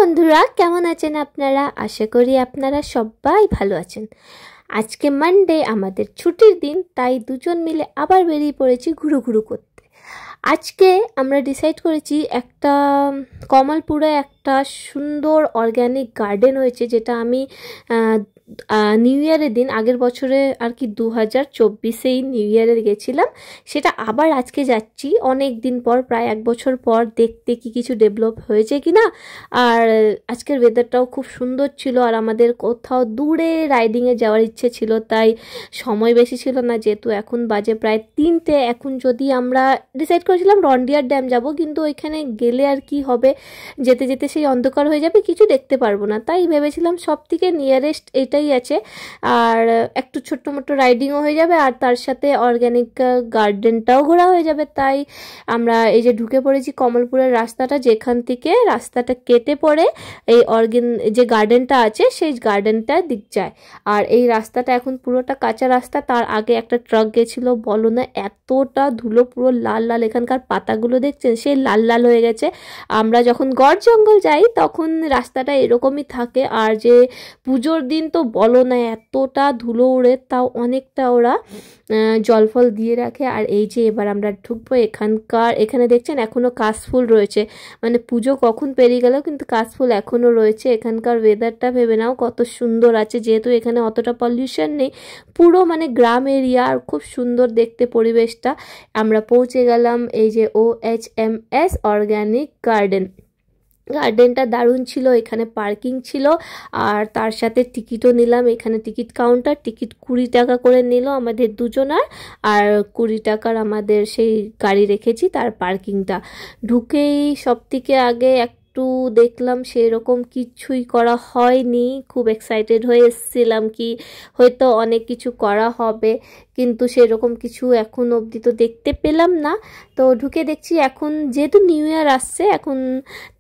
বন্ধুরা, কেমন আছেন আপনারা? আশা করি আপনারা সবাই ভালো আছেন। আজকে মানডে, আমাদের ছুটির দিন, তাই দুজন মিলে আবার বেরিয়ে পড়েছি ঘুরু করতে। আজকে আমরা ডিসাইড করেছি একটা কমলপুরে একটা সুন্দর অর্গ্যানিক গার্ডেন হয়েছে, যেটা আমি নিউ ইয়ারের দিন আগের বছরে আর কি 2024-এই নিউ ইয়ারে গেছিলাম। সেটা আবার আজকে যাচ্ছি অনেক দিন পর, প্রায় 1 বছর পর, দেখতে কি কিছু ডেভেলপ হয়েছে কিনা। আর আজকের ওয়েদারটাও খুব সুন্দর ছিল, আর আমাদের কোথাও দূরে রাইডিংয়ে যাওয়ার ইচ্ছে ছিল, তাই সময় বেশি ছিল না। যেহেতু এখন বাজে প্রায় 3টে, এখন যদি আমরা ডিসাইড করেছিলাম রন্ডিয়ার ড্যাম যাব, কিন্তু ওইখানে গেলে আর কি হবে, যেতে যেতে সেই অন্ধকার হয়ে যাবে, কিছু দেখতে পারবো না। তাই ভেবেছিলাম সব থেকে নিয়ারেস্ট এটাই আছে, আর একটু ছোট্ট মোটো রাইডিংও হয়ে যাবে, আর তার সাথে অর্গ্যানিক গার্ডেনটাও ঘোরা হয়ে যাবে। তাই আমরা এই যে ঢুকে পড়েছি কমলপুরের রাস্তাটা, যেখান থেকে রাস্তাটা কেটে পড়ে এই যে গার্ডেনটা আছে সেই গার্ডেনটা দিক যায়। আর এই রাস্তাটা এখন পুরোটা কাঁচা রাস্তা। তার আগে একটা ট্রাক গেছিল, বলো না এতটা ধুলো, পুরো লাল লাল। এখানকার পাতাগুলো দেখছেন, সেই লাল লাল হয়ে গেছে। আমরা যখন গড় জঙ্গল যাই তখন রাস্তাটা এরকমই থাকে, আর যে পুজোর দিন তো বলো না এতটা ধুলো উড়ে, তাও অনেকটা ওরা জল ফল দিয়ে রাখে। আর এই যে এবার আমরা ঢুকবো এখানে দেখছেন এখনো কাশফুল রয়েছে, মানে পুজো কখন পেরিয়ে গেল কিন্তু কাশফুল এখনো রয়েছে। এখানকার ওয়েদারটা ভেবে নাও কত সুন্দর আছে, যেহেতু এখানে অতটা পলিউশন নেই, পুরো মানে গ্রাম এরিয়া, আর খুব সুন্দর দেখতে পরিবেশটা। আমরা পৌঁছে গেলাম এই যে OHMS অর্গ্যানিক গার্ডেনটা দারুণ ছিল। এখানে পার্কিং ছিল, আর তার সাথে টিকিটও নিলাম। এখানে টিকিট কাউন্টার, টিকিট 20 টাকা করে নিল আমাদের দুজনার, আর 20 টাকার আমাদের সেই গাড়ি রেখেছি তার পার্কিংটা। ঢুকেই সব থেকে আগে একটু দেখলাম, সেরকম কিছুই করা হয়নি। খুব এক্সাইটেড হয়ে এসেছিলাম কি হয়তো অনেক কিছু করা হবে, কিন্তু সেরকম কিছু এখন অবধি তো দেখতে পেলাম না। তো ঢুকে দেখছি এখন যেহেতু নিউ ইয়ার আসছে এখন,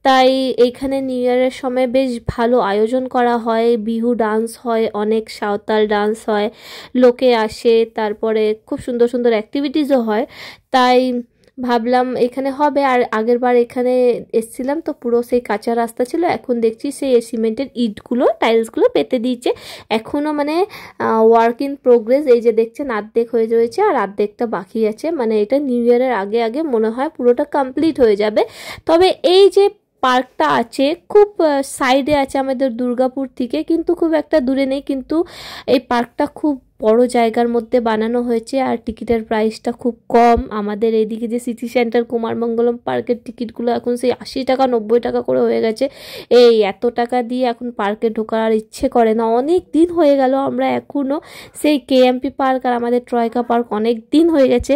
তাই এইখানে নিউ ইয়ারের সময় বেশ ভালো আয়োজন করা হয়, বিহু ডান্স হয়, অনেক সাঁওতাল ডান্স হয়, লোকে আসে, তারপরে খুব সুন্দর সুন্দর অ্যাক্টিভিটিসও হয়। তাই ভাবলাম এখানে হবে। আর আগের বার এখানে এসছিলাম তো পুরো সেই কাঁচা রাস্তা ছিল, এখন দেখছি সেই সিমেন্টের ইটগুলো টাইলসগুলো পেতে দিয়েছে। এখনও মানে ওয়ার্ক ইন প্রোগ্রেস। এই যে দেখছেন অর্ধেক হয়ে রয়েছে আর অর্ধেকটা বাকি আছে, মানে এটা নিউ ইয়ারের আগে আগে মনে হয় পুরোটা কমপ্লিট হয়ে যাবে। তবে এই যে পার্কটা আছে খুব সাইডে আছে আমাদের দুর্গাপুর থেকে, কিন্তু খুব একটা দূরে নেই, কিন্তু এই পার্কটা খুব বড় জায়গার মধ্যে বানানো হয়েছে, আর টিকিটের প্রাইসটা খুব কম। আমাদের এইদিকে যে সিটি সেন্টার কুমারমঙ্গলম পার্কের টিকিটগুলো এখন সেই 80 টাকা 90 টাকা করে হয়ে গেছে। এই এত টাকা দিয়ে এখন পার্কে ঢোকার ইচ্ছে করে না। অনেক দিন হয়ে গেল আমরা এখনও সেই KMP পার্ক আর আমাদের ট্রয়কা পার্ক অনেক দিন হয়ে গেছে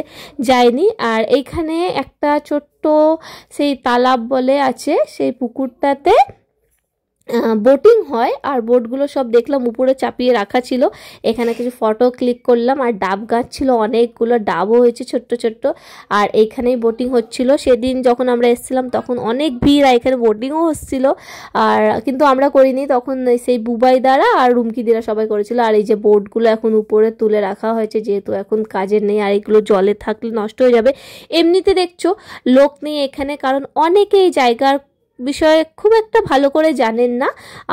যাইনি। আর এইখানে একটা ছোট্ট সেই তালাব বলে আছে, সেই পুকুরটাতে বোটিং হয়, আর বোটগুলো সব দেখলাম উপরে চাপিয়ে রাখা ছিল। এখানে কিছু ফটো ক্লিক করলাম, আর ডাব গাছ ছিল অনেকগুলো, ডাবও হয়েছে ছোট্ট ছোট্ট, আর এইখানেই বোটিং হচ্ছিল। সেদিন যখন আমরা এসেছিলাম তখন অনেক ভিড়, আর এখানে বোটিংও হচ্ছিল, আর কিন্তু আমরা করিনি। তখন সেই বুবাই দ্বারা আর রুমকি দ্বারা সবাই করেছিল। আর এই যে বোটগুলো এখন উপরে তুলে রাখা হয়েছে, যেহেতু এখন কাজের নেই, আর এগুলো জলে থাকলে নষ্ট হয়ে যাবে। এমনিতে দেখছো লোক নেই এখানে, কারণ অনেকে এই জায়গার বিষয়ে খুব একটা ভালো করে জানেন না।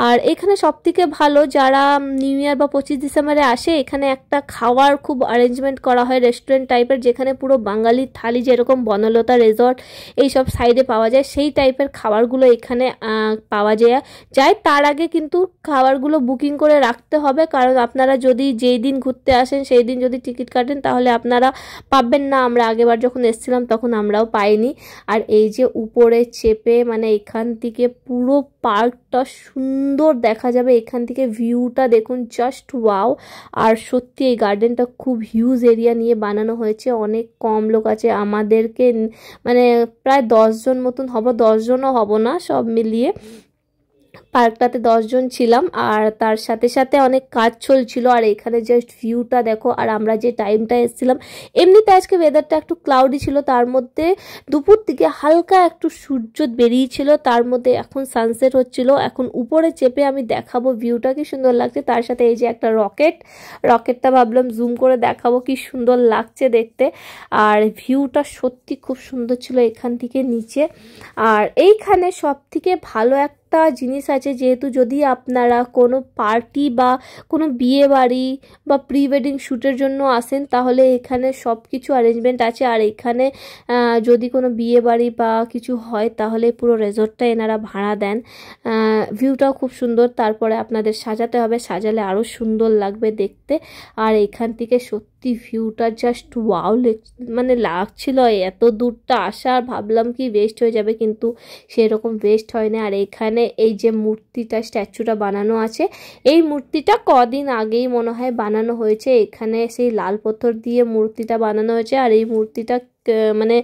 আর এখানে সবথেকে ভালো যারা নিউ ইয়ার বা 25 ডিসেম্বরে আসে, এখানে একটা খাওয়ার খুব অ্যারেঞ্জমেন্ট করা হয় রেস্টুরেন্ট টাইপের, যেখানে পুরো বাঙালি থালি, যেরকম বনলতা রিসর্ট এইসব সাইডে পাওয়া যায়, সেই টাইপের খাবারগুলো এখানে পাওয়া যায়। তার আগে কিন্তু খাবারগুলো বুকিং করে রাখতে হবে, কারণ আপনারা যদি যেই দিন ঘুরতে আসেন সেই দিন যদি টিকিট কাটেন তাহলে আপনারা পাবেন না। আমরা আগেবার যখন এসেছিলাম তখন আমরাও পাইনি। আর এই যে উপরে চেপে মানে এখান থেকে পুরো পার্কটা সুন্দর দেখা যাবে, এখান থেকে ভিউটা দেখুন, জাস্ট ওয়াও। আর সত্যি এই গার্ডেনটা খুব হিউজ এরিয়া নিয়ে বানানো হয়েছে, অনেক কম লোক আছে। আমাদেরকে মানে প্রায় 10 জন মতন হব, 10 জনও হব না, সব মিলিয়ে পার্কটাতে 10 জন ছিলাম। আর তার সাথে সাথে অনেক কাজ চলছিল, আর এখানে জাস্ট ভিউটা দেখো। আর আমরা যে টাইমটা এসেছিলাম, এমনিতে আজকে ওয়েদারটা একটু ক্লাউডি ছিল, তার মধ্যে দুপুর দিকে হালকা একটু সূর্য বেরিয়েছিল, তার মধ্যে এখন সানসেট হচ্ছিল। এখন উপরে চেপে আমি দেখাবো ভিউটা কি সুন্দর লাগছে। তার সাথে এই যে একটা রকেটটা ভাবলাম জুম করে দেখাবো, কি সুন্দর লাগছে দেখতে। আর ভিউটা সত্যি খুব সুন্দর ছিল এখান থেকে নিচে। আর এইখানে সব থেকে ভালো একটা আরেকটা জিনিস আছে, যেহেতু যদি আপনারা কোনো পার্টি বা কোনো বিয়ে বাড়ি বা প্রি ওয়েডিং শ্যুটের জন্য আসেন তাহলে এখানে সব কিছু অ্যারেঞ্জমেন্ট আছে। আর এখানে যদি কোনো বিয়ে বাড়ি বা কিছু হয় তাহলে পুরো রেজর্টটা এনারা ভাড়া দেন। ভিউটাও খুব সুন্দর। তারপরে আপনাদের সাজাতে হবে, সাজালে আরও সুন্দর লাগবে দেখতে। আর এখান থেকে সত্যি ভিউটা জাস্ট ওয়াও মানে লাগছিল। এত দূরটা আসা আর ভাবলাম কি ওয়েস্ট হয়ে যাবে, কিন্তু সেরকম ওয়েস্ট হয় না। আর এখানে এই যে মূর্তিটা, স্ট্যাচুটা বানানো আছে, এই মূর্তিটা কদিন আগেই মনে হয় বানানো হয়েছে। এখানে সেই লাল পাথর দিয়ে মূর্তিটা বানানো হয়েছে। আর এই মূর্তিটা মানে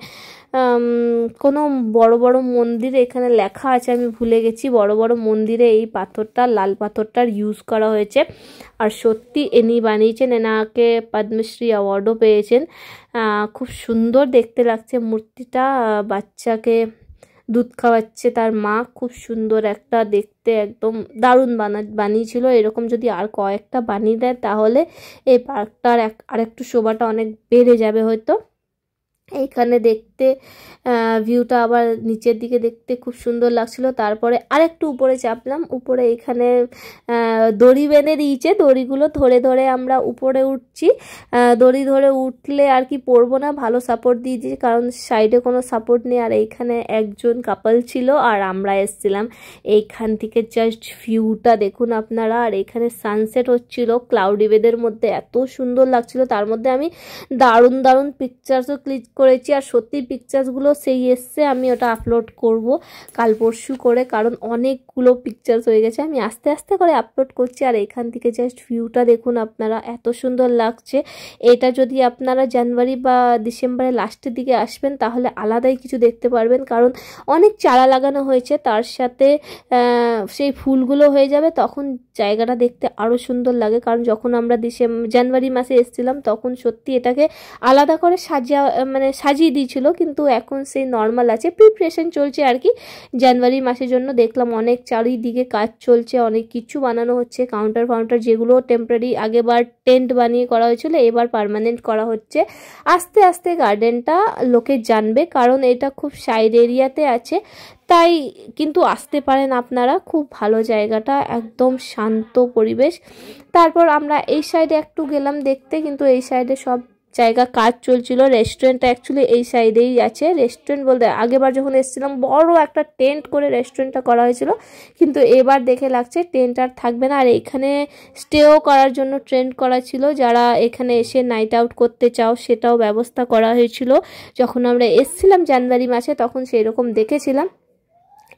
কোনো বড় বড় মন্দিরে এখানে লেখা আছে, আমি ভুলে গেছি, বড় বড় মন্দিরে এই পাথরটা, লাল পাথরটার ইউজ করা হয়েছে। আর সত্যি ইনি বানিয়েছেন, এনাকে পদ্মশ্রী অ্যাওয়ার্ডও পেয়েছেন। খুব সুন্দর দেখতে লাগছে মূর্তিটা। বাচ্চাকে দুধ খাওয়াচ্ছে তার মা, খুব সুন্দর একটা দেখতে, একদম দারুণ বানিয়েছিল। এরকম যদি আর কয়েকটা বানিয়ে দেয় তাহলে এই পার্কটার আরেকটু শোভাটা অনেক বেড়ে যাবে হয়তো। এইখানে দেখতে ভিউটা আবার নিচের দিকে দেখতে খুব সুন্দর লাগছিল। তারপরে আরেকটু উপরে চাপলাম। উপরে এখানে দড়ি বেঁধে দিয়েছে, দড়িগুলো ধরে ধরে আমরা উপরে উঠছি। দড়ি ধরে উঠলে আর কি পড়বো না, ভালো সাপোর্ট দিয়ে দিয়েছে, কারণ সাইডে কোনো সাপোর্ট নেই। আর এইখানে একজন কাপল ছিল আর আমরা এসছিলাম। এইখান থেকে জাস্ট ভিউটা দেখুন আপনারা। আর এখানে সানসেট হচ্ছিল ক্লাউডি ওয়েদারের মধ্যে, এত সুন্দর লাগছিল। তার মধ্যে আমি দারুণ দারুণ পিকচার্সও ক্লিক করেছি। আর সত্যি পিকচার্সগুলো সেই এসছে, আমি ওটা আপলোড করব কাল পরশু করে, কারণ অনেকগুলো পিকচার্স হয়ে গেছে। আমি আস্তে আস্তে করে আপলোড করছি। আর এখান থেকে জাস্ট ভিউটা দেখুন আপনারা, এত সুন্দর লাগছে। এটা যদি আপনারা জানুয়ারি বা ডিসেম্বরের লাস্টের দিকে আসবেন তাহলে আলাদাই কিছু দেখতে পারবেন, কারণ অনেক চারা লাগানো হয়েছে, তার সাথে সেই ফুলগুলো হয়ে যাবে, তখন জায়গাটা দেখতে আরও সুন্দর লাগে। কারণ যখন আমরা জানুয়ারি মাসে এসেছিলাম তখন সত্যি এটাকে আলাদা করে সাজিয়ে দিয়েছিল, কিন্তু এখন সেই নর্মাল আছে। প্রিপারেশন চলছে আর কি জানুয়ারি মাসের জন্য। দেখলাম অনেক চারিদিকে কাজ চলছে, অনেক কিছু বানানো হচ্ছে, কাউন্টার যেগুলো টেম্পোরারি আগেবার টেন্ট বানিয়ে করা হয়েছিল এবার পার্মানেন্ট করা হচ্ছে। আস্তে আস্তে গার্ডেনটা লোকে জানবে, কারণ এটা খুব সাইড এরিয়াতে আছে, তাই কিন্তু আসতে পারেন আপনারা। খুব ভালো জায়গাটা, একদম শান্ত পরিবেশ। তারপর আমরা এই সাইডে একটু গেলাম দেখতে, কিন্তু এই সাইডে সব জায়গা কাজ চলছিল। রেস্টুরেন্টটা অ্যাকচুয়ালি এই সাইডেই আছে। রেস্টুরেন্ট বলতে আগেবার যখন এসেছিলাম বড় একটা টেন্ট করে রেস্টুরেন্টটা করা হয়েছিল, কিন্তু এবার দেখে লাগছে টেন্ট আর থাকবে না। আর এখানে স্টেও করার জন্য ট্রেন্ড করা ছিল, যারা এখানে এসে নাইট আউট করতে চাও সেটাও ব্যবস্থা করা হয়েছিল। যখন আমরা এসেছিলাম জানুয়ারি মাসে তখন সেই রকম দেখেছিলাম।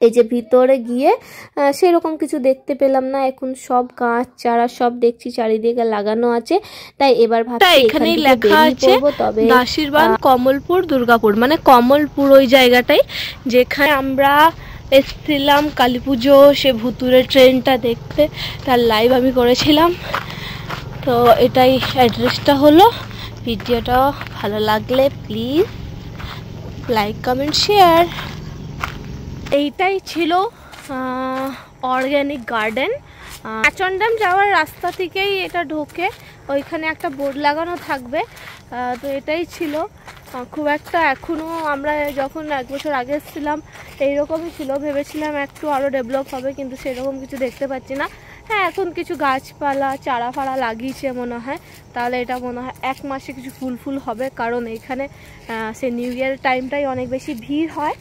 এই যে ভিতরে গিয়ে সেরকম কিছু দেখতে পেলাম না, এখন সব গাছ চারা সব দেখছি চারিদিকে লাগানো আছে। তাই এবার ভাবছি এখানেই লেখা আছে দাসীরবান কমলপুর দুর্গাপুর, মানে কমলপুর ওই জায়গাটাই যেখানে আমরা এসেছিলাম কালী পুজো সে ভুতুরে ট্রেনটা দেখতে, তার লাইভ আমি করেছিলাম। তো এটাই অ্যাড্রেসটা হলো। ভিডিওটা ভালো লাগলে প্লিজ লাইক কমেন্ট শেয়ার। এইটাই ছিল অর্গ্যানিক গার্ডেন। আচন্ডাম যাওয়ার রাস্তা থেকেই এটা ঢোকে, ওইখানে একটা বোর্ড লাগানো থাকবে। তো এটাই ছিল। খুব একটা এখনও আমরা যখন 1 বছর আগে এসেছিলাম এইরকমই ছিল, ভেবেছিলাম একটু আরও ডেভেলপ হবে, কিন্তু সেরকম কিছু দেখতে পাচ্ছি না। হ্যাঁ, এখন কিছু গাছপালা চারা ফাড়া লাগিয়েছে মনে হয়, তাহলে এটা মনে হয় 1 মাসে কিছু ফুল হবে, কারণ এখানে সে নিউ ইয়ারের টাইমটাই অনেক বেশি ভিড় হয়।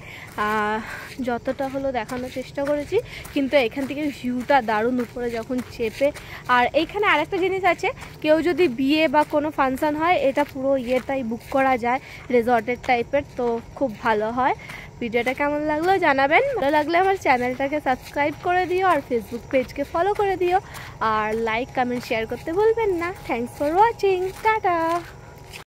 যতটা হলো দেখানোর চেষ্টা করেছি, কিন্তু এখান থেকে ভিউটা দারুণ উপরে যখন চেপে। আর এইখানে আরেকটা জিনিস আছে, কেউ যদি বিয়ে বা কোনো ফাংশান হয় এটা পুরো ইয়েটাই বুক করা যায়, রিসর্টের টাইপের, তো খুব ভালো হয়। ভিডিওটা কেমন লাগলো জানাবেন। ভালো লাগলে আমার চ্যানেলটাকে সাবস্ক্রাইব করে দিও, আর ফেসবুক পেজকে ফলো করে দিও, আর লাইক কমেন্ট শেয়ার করতে ভুলবেন না। Thanks for watching, tata.